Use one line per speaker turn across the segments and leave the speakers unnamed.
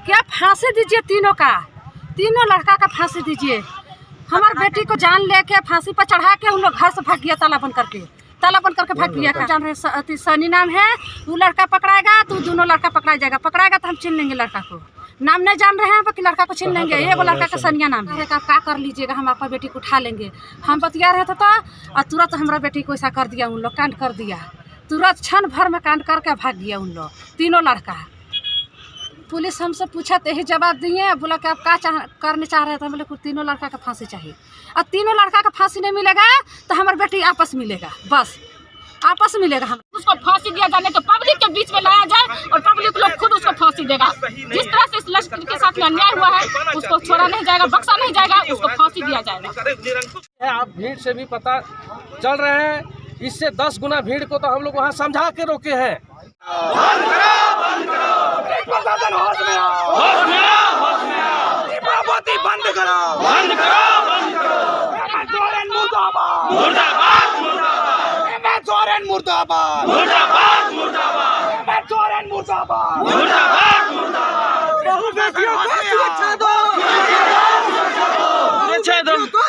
क्या फांसी दीजिए, तीनों लड़का का फांसी दीजिए। हमारी बेटी को जान लेके फांसी पर चढ़ा के उन लोग घर से भाग गया, ताला बंद करके भाग गया। जान रहे सनी नाम है, वो लड़का पकड़ाएगा तो दोनों लड़का पकड़ाएगा तो हम छीन लेंगे लड़का को। नाम नहीं जान रहे हैं बाकी लड़का को छीन लेंगे। ये वो लड़का का सनिया नाम है। आप क्या कर लीजिएगा, हम आपका बेटी को उठा लेंगे। हम बतिया रहे थे तो और तुरंत हमारा बेटी को ऐसा कर दिया, उन लोग कांड कर दिया। तुरंत क्षण भर में कांड करके भाग गया उन लोग, तीनों लड़का। पुलिस हमसे पूछा तो यही जवाब दिए, बोला कि आप क्या करने चाह रहे थे। बोले तीनों लड़का का फांसी चाहिए, और तीनों लड़का का फांसी नहीं मिलेगा तो हमारी बेटी आपस मिलेगा, बस आपस मिलेगा। हम
उसको फांसी दिया जाने तो पब्लिक के बीच में लाया जाए और पब्लिक लोग खुद उसको फांसी देगा। जिस तरह से इस लड़की के साथ में अन्याय हुआ है उसको छोड़ा नहीं जाएगा, बख्शा नहीं जाएगा, उसको फांसी दिया जाएगा।
आप भीड़ से भी पता चल रहे हैं, इससे 10 गुना भीड़ को तो हम लोग वहाँ समझा के रोके हैं।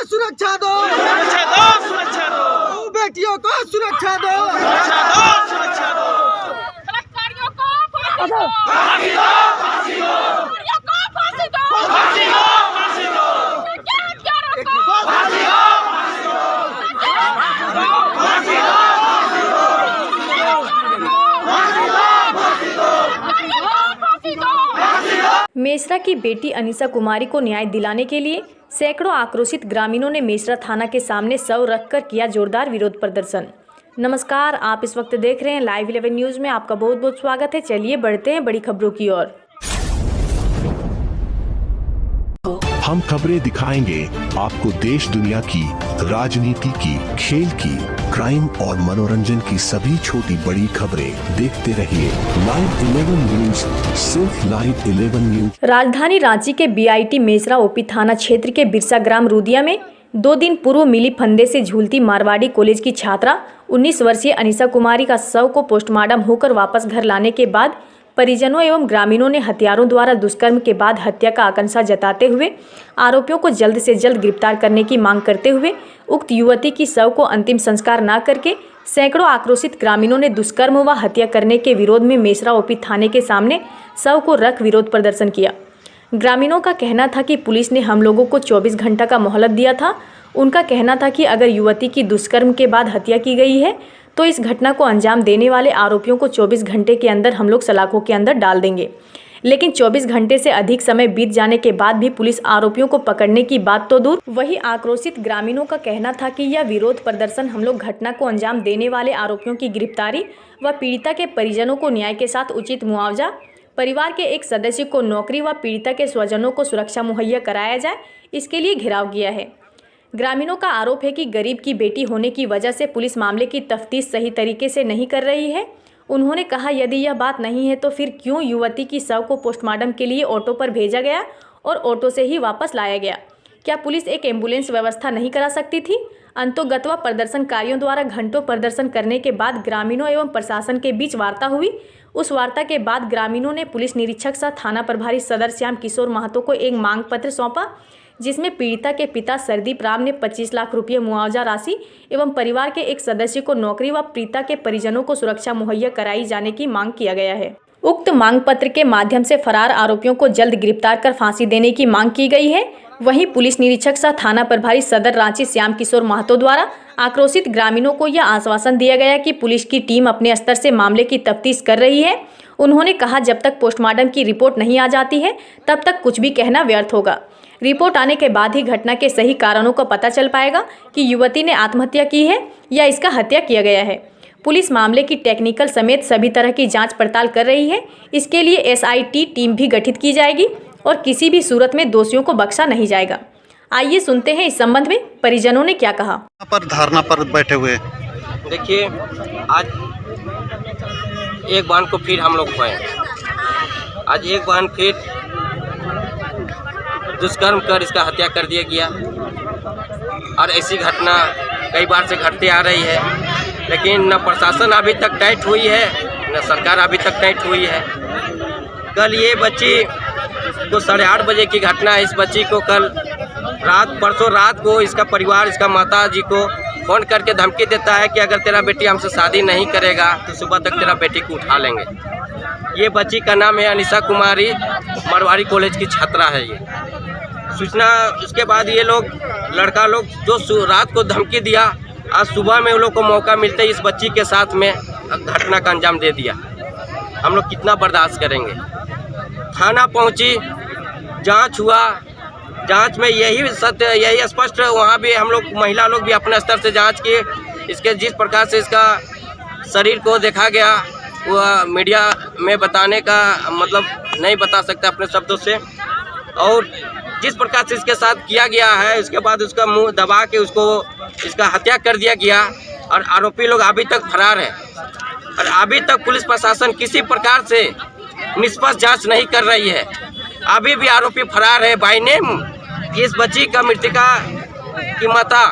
सुरक्षा दो, बेटियों को सुरक्षा दो,
बलात्कारियों को फांसी दो, फांसी दो, फांसी दो, फांसी दो, फांसी दो, क्या फांसी दो, फांसी दो,
मेसरा की बेटी अनीसा कुमारी को न्याय दिलाने के लिए सैकड़ों आक्रोशित ग्रामीणों ने मेसरा थाना के सामने शव रखकर किया जोरदार विरोध प्रदर्शन। नमस्कार, आप इस वक्त देख रहे हैं लाइव 11 न्यूज़ में। आपका बहुत बहुत स्वागत है। चलिए बढ़ते हैं बड़ी खबरों की ओर।
हम खबरें दिखाएंगे आपको देश दुनिया की, राजनीति की, खेल की, क्राइम और मनोरंजन की सभी छोटी बड़ी खबरें। देखते रहिए लाइव 11 न्यूज, सिर्फ लाइव 11 न्यूज।
राजधानी रांची के बीआईटी मेसरा ओपी थाना क्षेत्र के बिरसा ग्राम रूदिया में 2 दिन पूर्व मिली फंदे से झूलती मारवाड़ी कॉलेज की छात्रा 19 वर्षीय अनीसा कुमारी का शव को पोस्टमार्टम होकर वापस घर लाने के बाद परिजनों एवं ग्रामीणों ने हत्यारों द्वारा दुष्कर्म के बाद हत्या का आशंका जताते हुए आरोपियों को जल्द से जल्द गिरफ्तार करने की मांग करते हुए उक्त युवती की शव को अंतिम संस्कार न करके सैकड़ों आक्रोशित ग्रामीणों ने दुष्कर्म व हत्या करने के विरोध में मेसरा ओपी थाने के सामने शव को रख विरोध प्रदर्शन किया। ग्रामीणों का कहना था कि पुलिस ने हम लोगों को 24 घंटा का मोहलत दिया था। उनका कहना था कि अगर युवती की दुष्कर्म के बाद हत्या की गई है तो इस घटना को अंजाम देने वाले आरोपियों को 24 घंटे के अंदर हम लोग सलाखों के अंदर डाल देंगे। लेकिन 24 घंटे से अधिक समय बीत जाने के बाद भी पुलिस आरोपियों को पकड़ने की बात तो दूर, वही आक्रोशित ग्रामीणों का कहना था कि यह विरोध प्रदर्शन हम लोग घटना को अंजाम देने वाले आरोपियों की गिरफ्तारी व पीड़िता के परिजनों को न्याय के साथ उचित मुआवजा, परिवार के एक सदस्य को नौकरी व पीड़िता के स्वजनों को सुरक्षा मुहैया कराया जाए, इसके लिए घेराव किया है। ग्रामीणों का आरोप है कि गरीब की बेटी होने की वजह से पुलिस मामले की तफ्तीश सही तरीके से नहीं कर रही है। उन्होंने कहा, यदि यह बात नहीं है तो फिर क्यों युवती की शव को पोस्टमार्टम के लिए ऑटो पर भेजा गया और ऑटो से ही वापस लाया गया? क्या पुलिस एक एम्बुलेंस व्यवस्था नहीं करा सकती थी? अंतोगत्वा प्रदर्शनकारियों द्वारा घंटों प्रदर्शन करने के बाद ग्रामीणों एवं प्रशासन के बीच वार्ता हुई। उस वार्ता के बाद ग्रामीणों ने पुलिस निरीक्षक सह थाना प्रभारी सदर श्याम किशोर महतो को एक मांग पत्र सौंपा, जिसमें पीड़िता के पिता सरदीप राम ने 25 लाख रुपये मुआवजा राशि एवं परिवार के एक सदस्य को नौकरी व पीड़िता के परिजनों को सुरक्षा मुहैया कराई जाने की मांग किया गया है। उक्त मांग पत्र के माध्यम से फरार आरोपियों को जल्द गिरफ्तार कर फांसी देने की मांग की गई है। वहीं पुलिस निरीक्षक सह थाना प्रभारी सदर रांची श्याम किशोर महतो द्वारा आक्रोशित ग्रामीणों को यह आश्वासन दिया गया कि पुलिस की टीम अपने स्तर से मामले की तफ्तीश कर रही है। उन्होंने कहा, जब तक पोस्टमार्टम की रिपोर्ट नहीं आ जाती है तब तक कुछ भी कहना व्यर्थ होगा। रिपोर्ट आने के बाद ही घटना के सही कारणों का पता चल पाएगा कि युवती ने आत्महत्या की है या इसका हत्या किया गया है। पुलिस मामले की टेक्निकल समेत सभी तरह की जांच पड़ताल कर रही है। इसके लिए एसआईटी टीम भी गठित की जाएगी और किसी भी सूरत में दोषियों को बख्शा नहीं जाएगा। आइए सुनते हैं इस संबंध में परिजनों ने क्या कहा।
पर धरना पर बैठे हुए
देखिए, आज एक बहन को फिर हम लोग पाए, आज एक बहन फिर दुष्कर्म कर इसका हत्या कर दिया गया और ऐसी घटना कई बार से घटती आ रही है, लेकिन न प्रशासन अभी तक टाइट हुई है न सरकार अभी तक टाइट हुई है। कल ये बच्ची को 8:30 बजे की घटना है। इस बच्ची को कल परसों रात को इसका परिवार, इसका माता जी को फ़ोन करके धमकी देता है कि अगर तेरा बेटी हमसे शादी नहीं करेगा तो सुबह तक तेरा बेटी को उठा लेंगे। ये बच्ची का नाम है अनीसा कुमारी, मारवाड़ी कॉलेज की छात्रा है ये। सूचना उसके बाद ये लड़का लोग जो रात को धमकी दिया, आज सुबह में उन लोग को मौका मिलते ही इस बच्ची के साथ में घटना का अंजाम दे दिया। हम लोग कितना बर्दाश्त करेंगे। थाना पहुंची, जांच हुआ, जांच में यही स्पष्ट, वहाँ भी हम लोग महिला लोग भी अपने स्तर से जांच किए। इसके जिस प्रकार से इसका शरीर को देखा गया वह मीडिया में बताने का मतलब नहीं बता सकता अपने शब्दों से, और जिस प्रकार से इसके साथ किया गया है उसके बाद उसका मुंह दबा के इसका हत्या कर दिया गया। और आरोपी लोग अभी तक फरार है और अभी तक पुलिस प्रशासन किसी प्रकार से निष्पक्ष जांच नहीं कर रही है। अभी भी आरोपी फरार है। बाय नेम इस बच्ची का मृतका की माता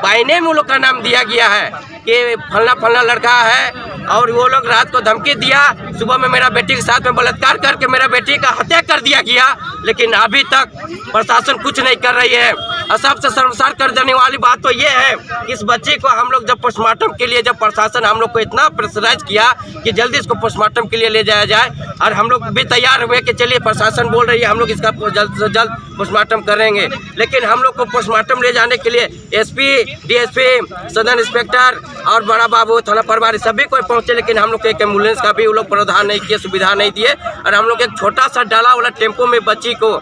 बाय नेम उन लोग का नाम दिया गया है कि फलना लड़का है, और वो लोग रात को धमकी दिया, सुबह में मेरा बेटी के साथ में बलात्कार करके मेरा बेटी का हत्या कर दिया गया। लेकिन अभी तक प्रशासन कुछ नहीं कर रही है। और सबसे शर्मसार कर देने वाली बात तो ये है कि इस बच्ची को हम लोग जब पोस्टमार्टम के लिए, जब प्रशासन हम लोग को इतना प्रेशराइज किया कि जल्दी इसको पोस्टमार्टम के लिए ले जाया जाए, और हम लोग भी तैयार हुए कि चलिए प्रशासन बोल रही है हम लोग इसका जल्द से जल्द पोस्टमार्टम करेंगे। लेकिन हम लोग को पोस्टमार्टम ले जाने के लिए एसपी, डीएसपी, सदर इंस्पेक्टर और बड़ा बाबू, थाना प्रभारी सभी कोई पहुंचे, लेकिन हम लोग को एक एम्बुलेंस का भी वो लोग प्रावधान नहीं किए, सुविधा नहीं दिए। और हम लोग एक छोटा सा डाला वाला टेम्पो में बच्ची को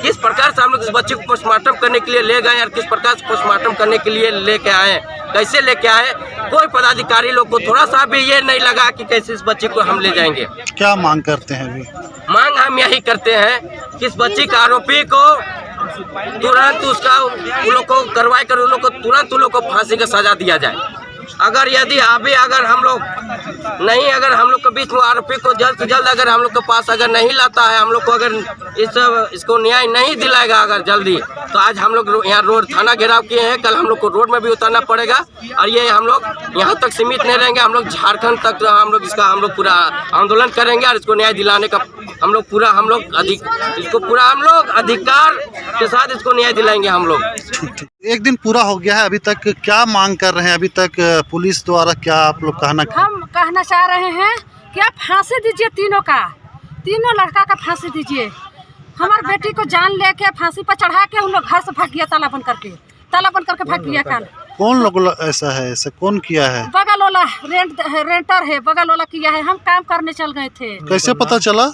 किस प्रकार से हम लोग इस बच्ची को पोस्टमार्टम करने के लिए ले गए और किस प्रकार से पोस्टमार्टम करने के लिए लेके आए, कैसे लेके आए, कोई पदाधिकारी लोग को थोड़ा सा भी ये नहीं लगा कि कैसे इस बच्ची को हम ले जाएंगे।
क्या मांग करते हैं अभी?
मांग हम यही करते हैं कि इस बच्ची का आरोपी को तुरंत उसका उन लोग को कार्रवाई कर, उन लोग को तुरंत उन लोग को फांसी का सजा दिया जाए। अगर यदि अभी अगर हम लोग के बीच में आरोपी को जल्द से जल्द अगर हम लोग के पास अगर नहीं लाता है, हम लोग को अगर इसको न्याय नहीं दिलाएगा अगर जल्दी, तो आज हम लोग यहाँ रोड थाना घेराव किए हैं। कल हम लोग को रोड में भी उतरना पड़ेगा और ये हम लोग यहाँ तक सीमित नहीं रहेंगे। हम लोग झारखंड तक हम लोग पूरा आंदोलन करेंगे और इसको न्याय दिलाने का हम लोग अधिकार के साथ इसको न्याय दिलाएंगे हम लोग।
एक दिन पूरा हो गया है, अभी तक क्या मांग कर रहे हैं? अभी तक पुलिस द्वारा क्या आप लोग
हम कहना चाह रहे हैं कि आप फांसी दीजिए, तीनों लड़का का फांसी दीजिए। हमारी बेटी को जान लेके फांसी पर चढ़ा के उन लोग घर से भाग गया, ताला बंद करके भाग गया। कल
कौन लोग ऐसा है, ऐसा कौन किया है?
बगल वाला रेंटर है, बगल वाला किया है। हम काम करने चल गए थे।
कैसे पता चला?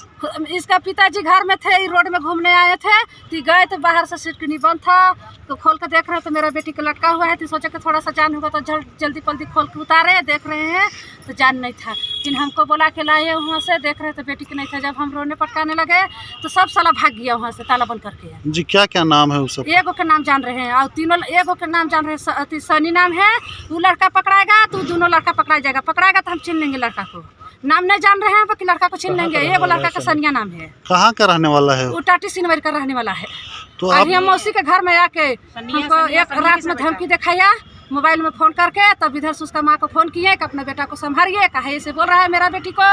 इसका पिताजी घर में थे, रोड में घूमने आए थे, तो गए थे, बाहर से सिटकनी बंद था तो खोल के देख रहे तो मेरा बेटी को लटका हुआ है। तो सोचा कि थोड़ा सा जान होगा तो जल्दी खोल के उतारे, देख रहे हैं तो जान नहीं था। जिन हमको बोला के लाए वहाँ से, देख रहे तो बेटी के नहीं था। जब हम रोने पटकाने लगे तो सब साला भाग गया वहाँ से, ताला बंद करके।
जी क्या क्या नाम है उस?
एगो के नाम जान रहे हैं और तीनों, एगो के नाम जान रहे हैं, सनी नाम है। वो लड़का पकड़ाएगा तो दोनों लड़का पकड़ा जाएगा, पकड़ाएगा तो हम छीन लेंगे लड़का को। नाम नहीं जान रहे हैं बाकी लड़का को छीन लेंगे। एगो लड़का का सनिया नाम है।
कहाँ का रहने वाला है?
वो टाटी सिनवरी का रहने वाला है।
तो आप
मौसी के घर में आके हमको एक रात में धमकी दिखाया मोबाइल में फ़ोन करके। तब इधर से उसका माँ को फ़ोन किए कि अपने बेटा को संभालिए, कहे ऐसे बोल रहा है मेरा बेटी को,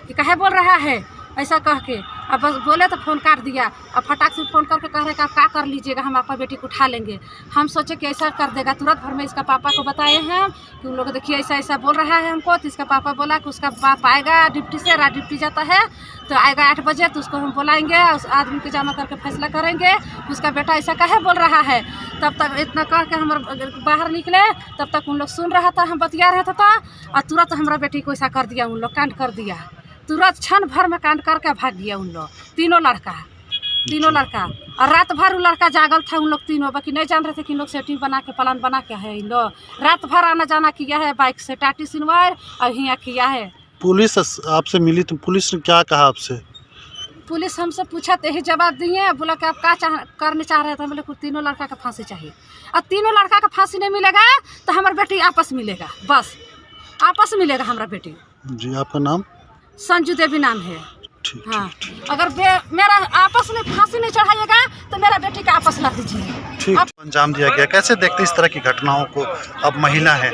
कि कहे बोल रहा है ऐसा कह के। अब बस बोले तो फ़ोन काट दिया। अब फटाक से फ़ोन करके कह रहे कि आप क्या कर लीजिएगा, हम आपका बेटी को उठा लेंगे। हम सोचे कि ऐसा कर देगा। तुरंत भर में इसका पापा को बताए हैं कि उन लोग देखिए ऐसा बोल रहा है हमको। तो इसका पापा बोला कि उसका बाप आएगा ड्यूटी से, रात ड्यूटी जाता है तो आएगा 8 बजे, तो उसको हम बुलाएंगे, उस आदमी के जमा करके फैसला करेंगे उसका बेटा ऐसा कहे बोल रहा है। तब तक इतना कह के हम बाहर निकले, तब तक उन लोग सुन रहा था, हम बतिया रहे थे और तुरंत हमारा बेटी को ऐसा कर दिया। उन लोग कांड कर दिया, तुरंत क्षण भर में कांड करके भाग गया उन लोग, तीनों लड़का। और रात भर वो लड़का जागल था उन लोग तीनों, बाकी नहीं जान रहे थे कि इन लोग सेटिंग बना के प्लान बना के है। इन लोग रात भर आना जाना किया है बाइक से, टाटी सिनवार और यहाँ किया है। पुलिस
आपसे मिली तो पुलिस ने क्या कहा आपसे?
पुलिस हमसे पूछा तो यही जवाब दिए, बोला कि आप क्या करने चाह रहे थे। बोले कि तीनों लड़का का फांसी चाहिए, और तीनों लड़का का फांसी नहीं मिलेगा तो हमारी बेटी आपस मिलेगा, बस आपस मिलेगा हमारा बेटी।
जी आपका नाम?
संजू देवी नाम है। हाँ, अगर मेरा आपस में फांसी नहीं चढ़ाइएगा तो मेरा बेटी का आपस ला दीजिए।
ठीक अंजाम दिया गया, कैसे देखते इस तरह की घटनाओं को? अब महिला है,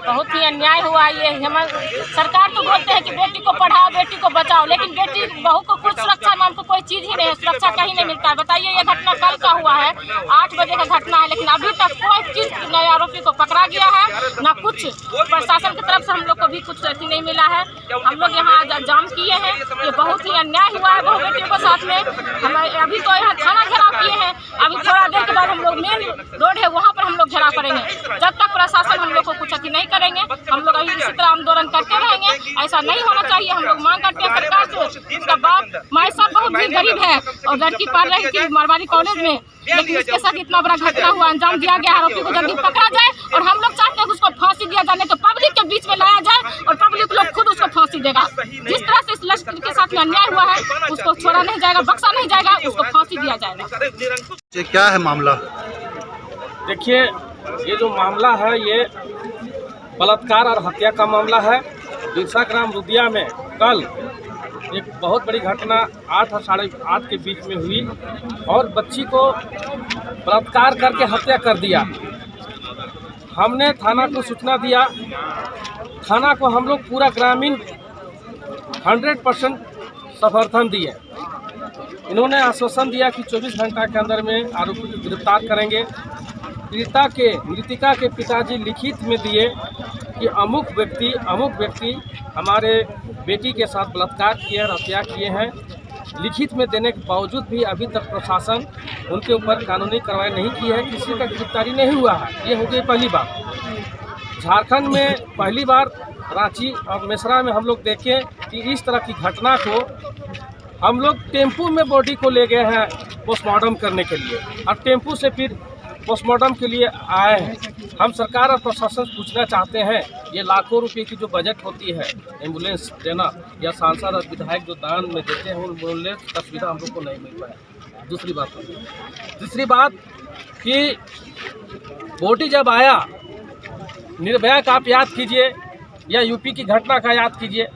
बहुत ही अन्याय हुआ ये। हमारे सरकार तो बोलते हैं कि बेटी को पढ़ाओ, बेटी को बचाओ, लेकिन बेटी बहू को कुछ सुरक्षा नाम को कोई चीज ही नहीं है, सुरक्षा कहीं नहीं मिलता है। बताइए, ये घटना कल का हुआ है, 8 बजे का घटना है, लेकिन अभी तक कोई चीज नए आरोपी को पकड़ा गया है ना, कुछ प्रशासन की तरफ से हम लोग को भी कुछ ऐसी नहीं मिला है। हम लोग यहाँ जाम किए हैं, ये बहुत ही अन्याय हुआ है बहू बेटियों के साथ में। हमारे अभी तो यहाँ थाना घेराव किए हैं, अभी थोड़ा देर के बाद हम लोग मेन रोड है वहाँ पर हम लोग घेराव करेंगे। जब तक प्रशासन हम लोग को कुछ अति नहीं करेंगे, हम लोग अभी इसी तरह आंदोलन करते रहेंगे। ऐसा नहीं होना चाहिए, हम लोग मांग करते हैं सरकार से। उसका बाप माए साहब बहुत भी गरीब है और लड़की पढ़ रही थी मारवाड़ी कॉलेज में, लेकिन इसके साथ इतना बड़ा घटना हुआ, अंजाम दिया गया। आरोपी को जल्दी पकड़ा जाए और हम लोग चाहते हैं उसको फांसी दिया जाए, तो पब्लिक के बीच में लाया जाए और पब्लिक लोग खुद उसको फांसी देगा। जिस तरह से इस लश्कर के साथ में अन्याय हुआ है, उसको छोड़ा नहीं जाएगा, बख्शा नहीं जाएगा, उसको फांसी दिया जाएगा।
ये क्या है मामला?
देखिए, ये जो मामला है ये बलात्कार और हत्या का मामला है। बिरसा ग्राम रुदिया में कल एक बहुत बड़ी घटना 8 और 8:30 के बीच में हुई और बच्ची को बलात्कार करके हत्या कर दिया। हमने थाना को सूचना दिया, थाना को हम लोग पूरा ग्रामीण 100% समर्थन दिए। इन्होंने आश्वासन दिया कि 24 घंटा के अंदर में आरोपी को गिरफ्तार करेंगे। मृतिका के पिताजी लिखित में दिए कि अमुक व्यक्ति हमारे बेटी के साथ बलात्कार किए और हत्या किए हैं। लिखित में देने के बावजूद भी अभी तक प्रशासन उनके ऊपर कानूनी कार्रवाई नहीं की है, किसी का गिरफ्तारी नहीं हुआ है। ये हो गई पहली बात। झारखंड में पहली बार रांची और मेसरा में हम लोग देखें कि इस तरह की घटना को हम लोग टेम्पू में बॉडी को ले गए हैं पोस्टमार्टम करने के लिए और टेम्पू से फिर पोस्टमार्टम के लिए आए हैं। हम सरकार और प्रशासन से पूछना चाहते हैं, ये लाखों रुपए की जो बजट होती है एम्बुलेंस देना या सांसद और विधायक जो दान में देते हैं, उन एम्बुलेंस का सुविधा हम लोग को नहीं मिल पाया। दूसरी बात कि बॉडी जब आया, निर्भया का आप याद कीजिए या यूपी की घटना का याद कीजिए,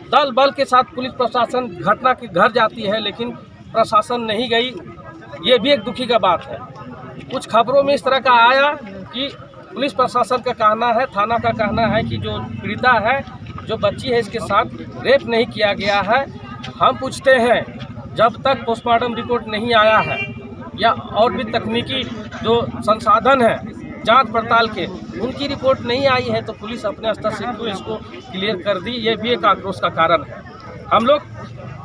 दल बल के साथ पुलिस प्रशासन घटना के घर जाती है, लेकिन प्रशासन नहीं गई। ये भी एक दुखी का बात है। कुछ खबरों में इस तरह का आया कि पुलिस प्रशासन का कहना है, थाना का कहना है कि जो पीड़िता है, जो बच्ची है, इसके साथ रेप नहीं किया गया है। हम पूछते हैं, जब तक पोस्टमार्टम रिपोर्ट नहीं आया है या और भी तकनीकी जो संसाधन है जांच पड़ताल के, उनकी रिपोर्ट नहीं आई है, तो पुलिस अपने स्तर से क्यों इसको क्लियर कर दी? ये भी एक आक्रोश का कारण है। हम लोग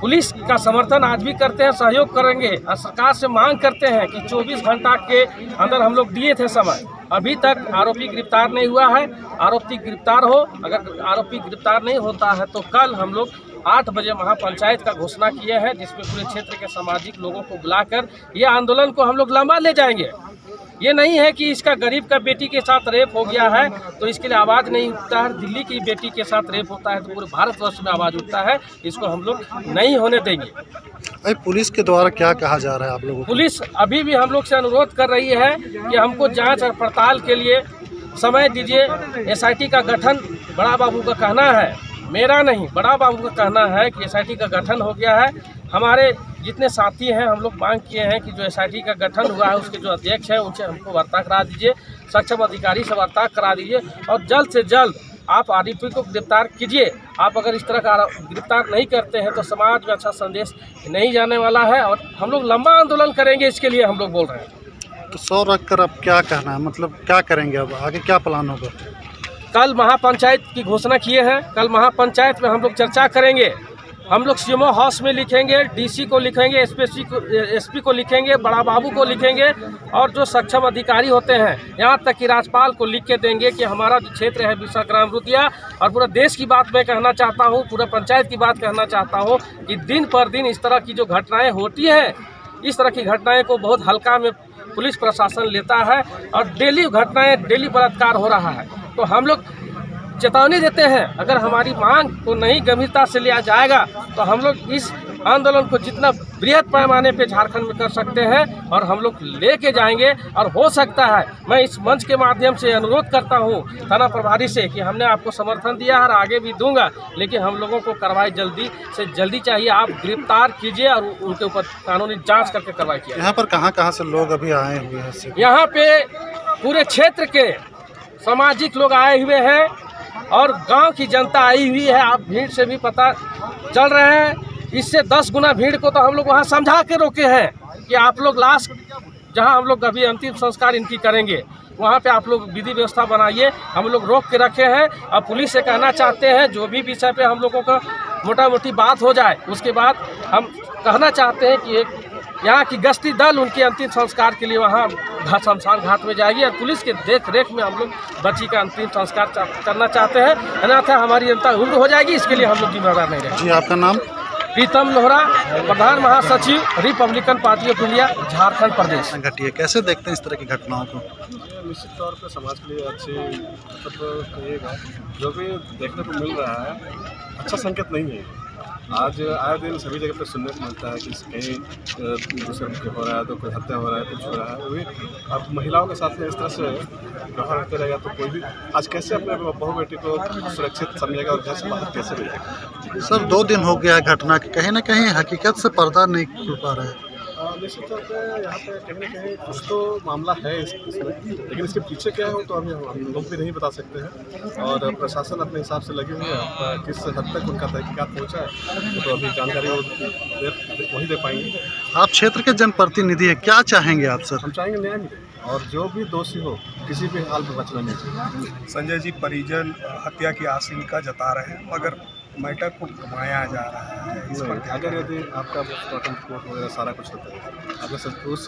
पुलिस का समर्थन आज भी करते हैं, सहयोग करेंगे और सरकार से मांग करते हैं कि 24 घंटा के अंदर हम लोग दिए थे समय, अभी तक आरोपी गिरफ्तार नहीं हुआ है। आरोपी गिरफ्तार हो, अगर आरोपी गिरफ्तार नहीं होता है तो कल हम लोग 8 बजे महापंचायत का घोषणा किए हैं, जिसमें पूरे क्षेत्र के सामाजिक लोगों को बुलाकर ये आंदोलन को हम लोग लंबा ले जाएंगे। ये नहीं है कि इसका गरीब का बेटी के साथ रेप हो गया है तो इसके लिए आवाज़ नहीं उठता है, दिल्ली की बेटी के साथ रेप होता है तो पूरे भारतवर्ष में आवाज़ उठता है। इसको हम लोग नहीं होने देंगे।
अरे पुलिस के द्वारा क्या कहा जा रहा है आप लोगों को?
पुलिस अभी भी हम लोग से अनुरोध कर रही है कि हमको जांच और पड़ताल के लिए समय दीजिए। SIT का गठन बड़ा बाबू का कहना है, मेरा नहीं, बड़ा बाबू का कहना है कि SIT का गठन हो गया है। हमारे जितने साथी हैं, हम लोग मांग किए हैं कि जो SIT का गठन हुआ है उसके जो अध्यक्ष हैं उनसे हमको वार्ता करा दीजिए, सक्षम अधिकारी से वार्ता करा दीजिए और जल्द से जल्द आप आरोपी को गिरफ्तार कीजिए। आप अगर इस तरह का गिरफ्तार नहीं करते हैं तो समाज में अच्छा संदेश नहीं जाने वाला है और हम लोग लंबा आंदोलन करेंगे। इसके लिए हम लोग बोल रहे हैं।
तो 100 रखकर अब क्या कहना है, मतलब क्या करेंगे, अब आगे क्या प्लान होगा?
कल महापंचायत की घोषणा किए हैं, कल महापंचायत में हम लोग चर्चा करेंगे। हम लोग CMO हाउस में लिखेंगे, DC को लिखेंगे, SP को लिखेंगे, बड़ा बाबू को लिखेंगे और जो सक्षम अधिकारी होते हैं, यहाँ तक कि राज्यपाल को लिख के देंगे कि हमारा जो क्षेत्र है बिरसा ग्राम रुदिया, और पूरा देश की बात मैं कहना चाहता हूँ, पूरा पंचायत की बात कहना चाहता हूँ कि दिन पर दिन इस तरह की जो घटनाएँ होती हैं, इस तरह की घटनाएँ को बहुत हल्का में पुलिस प्रशासन लेता है और डेली घटनाएँ, डेली बलात्कार हो रहा है। तो हम लोग चेतावनी देते हैं, अगर हमारी मांग को नहीं गंभीरता से लिया जाएगा तो हम लोग इस आंदोलन को जितना बृहद पैमाने पे झारखंड में कर सकते हैं और हम लोग लेके जाएंगे। और हो सकता है, मैं इस मंच के माध्यम से अनुरोध करता हूं थाना प्रभारी से कि हमने आपको समर्थन दिया है और आगे भी दूंगा, लेकिन हम लोगों को कार्रवाई जल्दी से जल्दी चाहिए। आप गिरफ्तार कीजिए और उनके ऊपर कानूनी जाँच करके कार्रवाई कीजिए।
यहाँ पर कहाँ से लोग अभी आए हुए हैं?
यहाँ पे पूरे क्षेत्र के सामाजिक लोग आए हुए हैं और गांव की जनता आई हुई है। आप भीड़ से भी पता चल रहे हैं। इससे 10 गुना भीड़ को तो हम लोग वहाँ समझा के रोके हैं कि आप लोग लाश जहाँ हम लोग अभी अंतिम संस्कार इनकी करेंगे वहाँ पे आप लोग विधि व्यवस्था बनाइए। हम लोग रोक के रखे हैं। अब पुलिस से कहना चाहते हैं जो भी विषय पे हम लोगों का मोटा मोटी बात हो जाए, उसके बाद हम कहना चाहते हैं कि एक यहाँ की गश्ती दल उनके अंतिम संस्कार के लिए वहाँ शमशान घाट में जाएगी और पुलिस के देख रेख में हम लोग बच्ची का अंतिम संस्कार करना चाहते हैं। अन्यथा हमारी जनता उग्र हो जाएगी, इसके लिए हम लोग जिम्मेदार नहीं रहेंगे।
जी, आपका नाम?
प्रीतम लोहरा, प्रधान महासचिव Republican Party of India, Jharkhand प्रदेश।
घटिया कैसे देखते हैं इस तरह की घटनाओं को?
निश्चित तौर पर समाज के लिए अच्छी मतलब कहिएगा जो भी देखने को मिल रहा है अच्छा संकेत नहीं है। आज आए दिन सभी जगह पर सुनने को मिलता है कि कहीं दूसरे हो रहा है तो कोई हत्या हो रहा है, कुछ हो रहा है। वो भी अब महिलाओं के साथ में इस तरह से व्यवहार होते रहेगा तो कोई भी आज कैसे अपने बहू बेटी को सुरक्षित समझेगा और घर से बाहर कैसे भेजेगा?
सर 2 दिन हो गया है घटना के, कहीं ना कहीं हकीकत से पर्दा नहीं खुल पा रहा है।
निश्चित तौर पर यहाँ पे कहीं ना कहीं कुछ तो मामला है इसमें, लेकिन इसके पीछे क्या हो तो अभी हम लोग भी नहीं बता सकते हैं। और प्रशासन अपने हिसाब से लगी हुई है, किस हद तक उनका तहकीकात पहुँचा है तो अभी जानकारी वही दे पाएंगे।
आप क्षेत्र के जनप्रतिनिधि हैं, क्या चाहेंगे आप सर?
हम चाहेंगे न्याय मिले और जो भी दोषी हो किसी भी हाल में बचना नहीं चाहिए।
संजय जी परिजन हत्या की आशंका जता रहे हैं मगर मैटर को घुमाया जा रहा है। इस पर
अगर यदि आपका रिपोर्ट वगैरह सारा कुछ होता है, अगर उस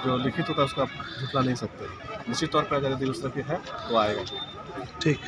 जो लिखित होता है उसका झुटला नहीं सकते। निश्चित तौर पर अगर यदि उस तरह की है तो आएगा।
ठीक।